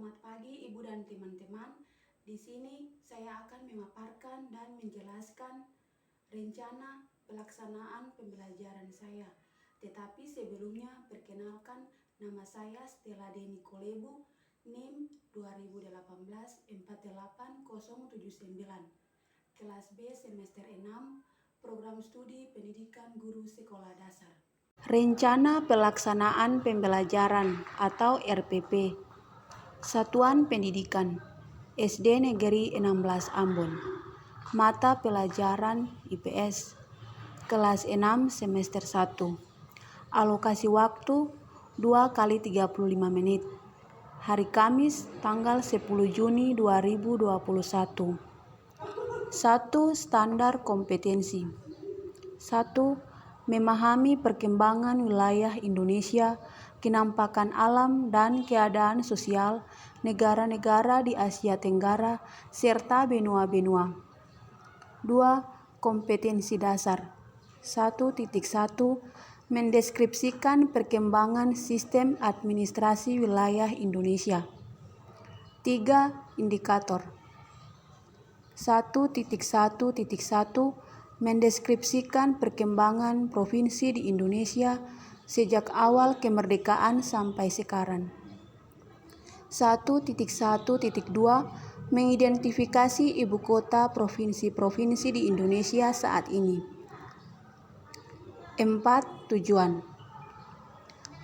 Selamat pagi Ibu dan teman-teman. Di sini saya akan memaparkan dan menjelaskan rencana pelaksanaan pembelajaran saya. Tetapi sebelumnya perkenalkan, nama saya Stella Deni Kolebu, NIM 2018-48079, kelas B semester 6, program studi pendidikan guru sekolah dasar. Rencana pelaksanaan pembelajaran atau RPP. Satuan Pendidikan SD Negeri 16 Ambon. Mata pelajaran IPS kelas 6 semester 1. Alokasi waktu 2 kali 35 menit. Hari Kamis tanggal 10 Juni 2021. 1. Standar kompetensi. 1. Memahami perkembangan wilayah Indonesia, kenampakan alam dan keadaan sosial negara-negara di Asia Tenggara serta benua-benua. 2. Kompetensi dasar. 1.1 Mendeskripsikan perkembangan sistem administrasi wilayah Indonesia. 3. Indikator. 1.1.1 Mendeskripsikan perkembangan provinsi di Indonesia sejak awal kemerdekaan sampai sekarang. 1.1.2 Mengidentifikasi ibu kota provinsi-provinsi di Indonesia saat ini. 4. Tujuan.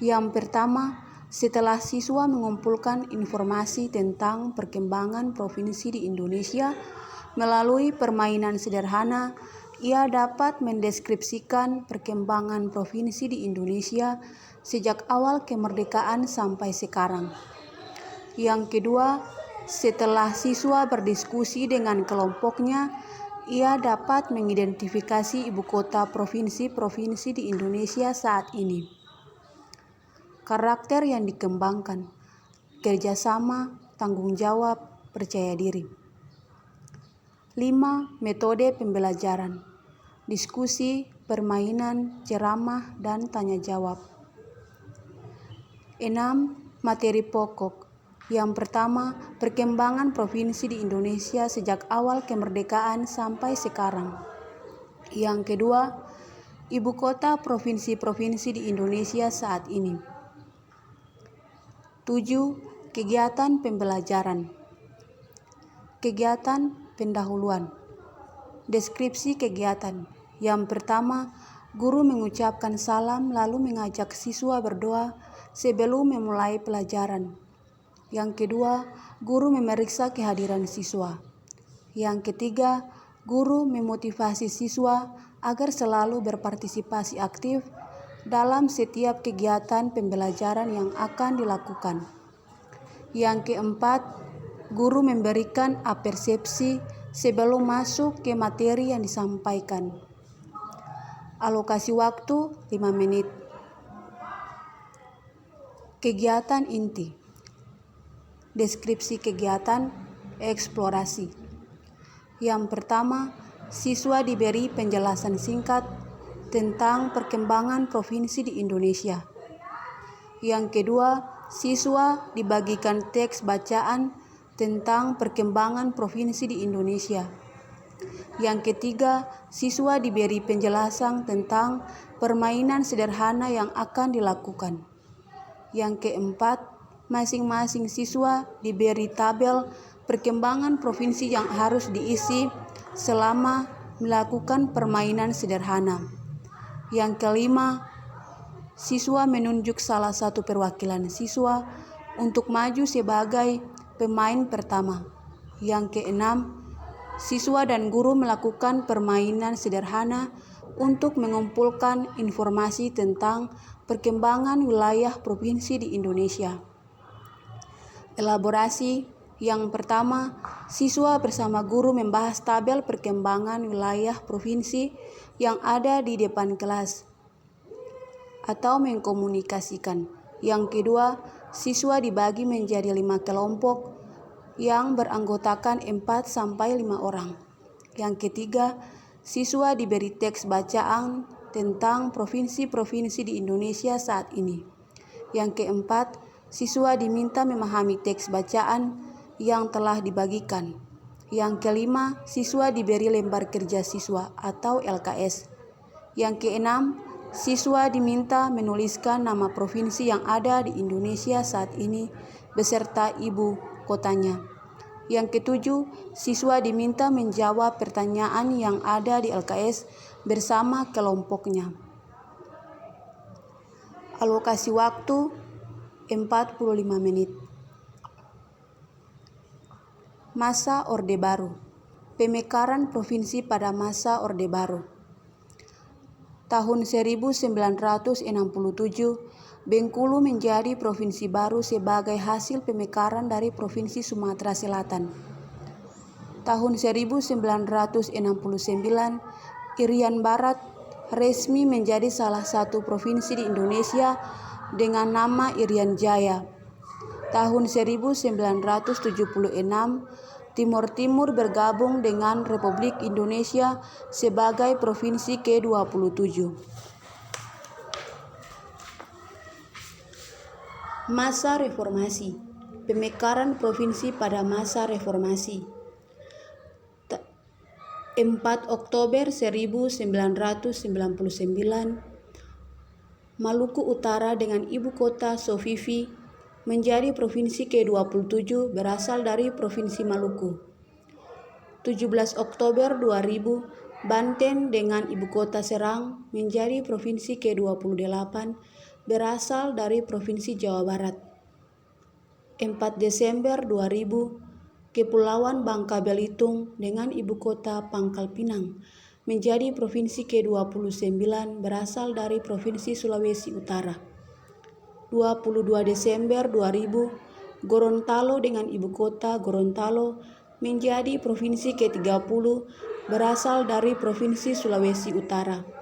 Yang pertama, setelah siswa mengumpulkan informasi tentang perkembangan provinsi di Indonesia melalui permainan sederhana, ia dapat mendeskripsikan perkembangan provinsi di Indonesia sejak awal kemerdekaan sampai sekarang. Yang kedua, setelah siswa berdiskusi dengan kelompoknya, ia dapat mengidentifikasi ibu kota provinsi-provinsi di Indonesia saat ini. Karakter yang dikembangkan, kerjasama, tanggung jawab, percaya diri. 5. Metode pembelajaran. Diskusi, permainan, ceramah, dan tanya jawab. 6. Materi pokok. Yang pertama, perkembangan provinsi di Indonesia sejak awal kemerdekaan sampai sekarang. Yang kedua, ibu kota provinsi-provinsi di Indonesia saat ini. 7. Kegiatan pembelajaran. Kegiatan pendahuluan. Deskripsi kegiatan. Yang pertama, guru mengucapkan salam lalu mengajak siswa berdoa sebelum memulai pelajaran. Yang kedua, guru memeriksa kehadiran siswa. Yang ketiga, guru memotivasi siswa agar selalu berpartisipasi aktif dalam setiap kegiatan pembelajaran yang akan dilakukan. Yang keempat, guru memberikan apersepsi sebelum masuk ke materi yang disampaikan. Alokasi waktu 5 menit. Kegiatan inti. Deskripsi kegiatan eksplorasi. Yang pertama, siswa diberi penjelasan singkat tentang perkembangan provinsi di Indonesia. Yang kedua, siswa dibagikan teks bacaan tentang perkembangan provinsi di Indonesia. Yang ketiga, siswa diberi penjelasan tentang permainan sederhana yang akan dilakukan. Yang keempat, masing-masing siswa diberi tabel perkembangan provinsi yang harus diisi selama melakukan permainan sederhana. Yang kelima, siswa menunjuk salah satu perwakilan siswa untuk maju sebagai pemain pertama. Yang keenam, siswa dan guru melakukan permainan sederhana untuk mengumpulkan informasi tentang perkembangan wilayah provinsi di Indonesia. Elaborasi. Yang pertama, siswa bersama guru membahas tabel perkembangan wilayah provinsi yang ada di depan kelas atau mengkomunikasikan. Yang kedua, siswa dibagi menjadi 5 kelompok yang beranggotakan 4-5 orang. Yang ketiga, siswa diberi teks bacaan tentang provinsi-provinsi di Indonesia saat ini. Yang keempat, siswa diminta memahami teks bacaan yang telah dibagikan. Yang kelima, siswa diberi lembar kerja siswa atau LKS. Yang keenam, siswa diminta menuliskan nama provinsi yang ada di Indonesia saat ini beserta ibu kotanya. Yang ketujuh, siswa diminta menjawab pertanyaan yang ada di LKS bersama kelompoknya. Alokasi waktu 45 menit. Masa Orde Baru. Pemekaran provinsi pada masa Orde Baru. Tahun 1967, Bengkulu menjadi provinsi baru sebagai hasil pemekaran dari Provinsi Sumatera Selatan. Tahun 1969, Irian Barat resmi menjadi salah satu provinsi di Indonesia dengan nama Irian Jaya. Tahun 1976, Timur Timur bergabung dengan Republik Indonesia sebagai provinsi ke-27. Masa Reformasi. Pemekaran provinsi pada masa Reformasi. 4 Oktober 1999, Maluku Utara dengan ibu kota Sofifi menjadi provinsi ke-27 berasal dari Provinsi Maluku. 17 Oktober 2000, Banten dengan ibu kota Serang menjadi provinsi ke-28 berasal dari Provinsi Jawa Barat. 4 Desember 2000, Kepulauan Bangka Belitung dengan ibu kota Pangkal Pinang menjadi provinsi ke-29 berasal dari Provinsi Sulawesi Utara. 22 Desember 2000, Gorontalo dengan ibu kota Gorontalo menjadi provinsi ke-30 berasal dari Provinsi Sulawesi Utara.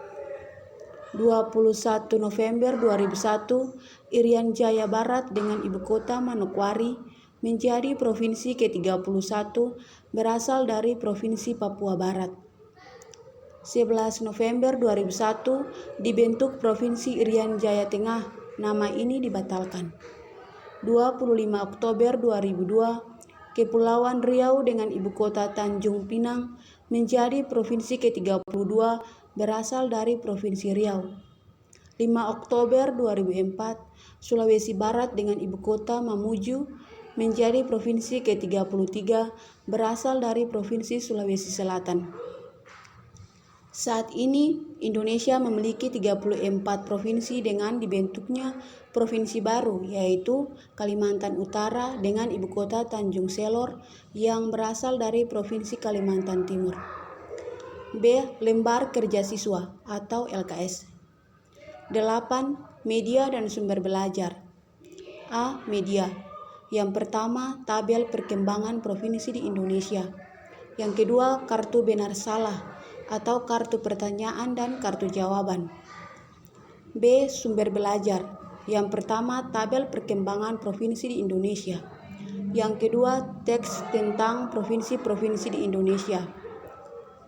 21 November 2001, Irian Jaya Barat dengan ibu kota Manokwari menjadi provinsi ke-31 berasal dari Provinsi Papua Barat. 11 November 2001, dibentuk Provinsi Irian Jaya Tengah, nama ini dibatalkan. 25 Oktober 2002, Kepulauan Riau dengan ibu kota Tanjung Pinang menjadi provinsi ke-32 berasal dari Provinsi Riau. 5 Oktober 2004, Sulawesi Barat dengan ibu kota Mamuju menjadi provinsi ke-33 berasal dari Provinsi Sulawesi Selatan. Saat ini, Indonesia memiliki 34 provinsi dengan dibentuknya provinsi baru, yaitu Kalimantan Utara dengan ibu kota Tanjung Selor yang berasal dari Provinsi Kalimantan Timur. B. Lembar Kerja Siswa atau LKS. 8. Media dan sumber belajar. A. Media. Yang pertama, tabel perkembangan provinsi di Indonesia. Yang kedua, kartu benar salah atau kartu pertanyaan dan kartu jawaban. B. Sumber belajar. Yang pertama, tabel perkembangan provinsi di Indonesia. Yang kedua, teks tentang provinsi-provinsi di Indonesia.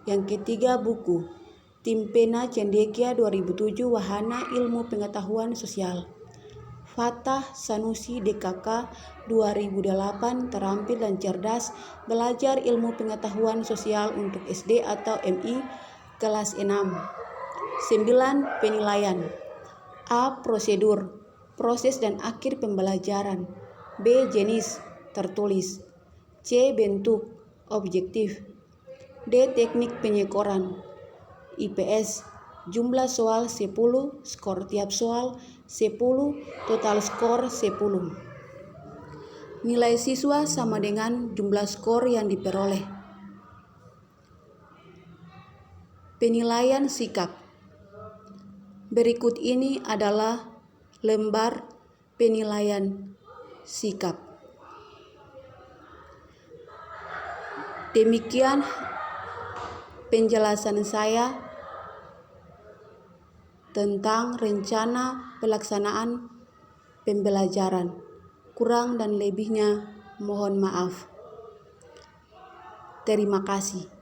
Yang ketiga, buku Tim Pena Cendekia 2007 Wahana Ilmu Pengetahuan Sosial. Fatah Sanusi DKK 2008 Terampil dan Cerdas Belajar Ilmu Pengetahuan Sosial untuk SD atau MI kelas 6. 9. Penilaian. A. Prosedur, proses dan akhir pembelajaran. B. Jenis, tertulis. C. Bentuk, objektif. D. Teknik penyekoran. IPS, jumlah soal 10, skor tiap soal 10, total skor 10. Nilai siswa sama dengan jumlah skor yang diperoleh. Penilaian sikap. Berikut ini adalah lembar penilaian sikap. Demikian penjelasan saya tentang rencana pelaksanaan pembelajaran. Kurang dan lebihnya mohon maaf. Terima kasih.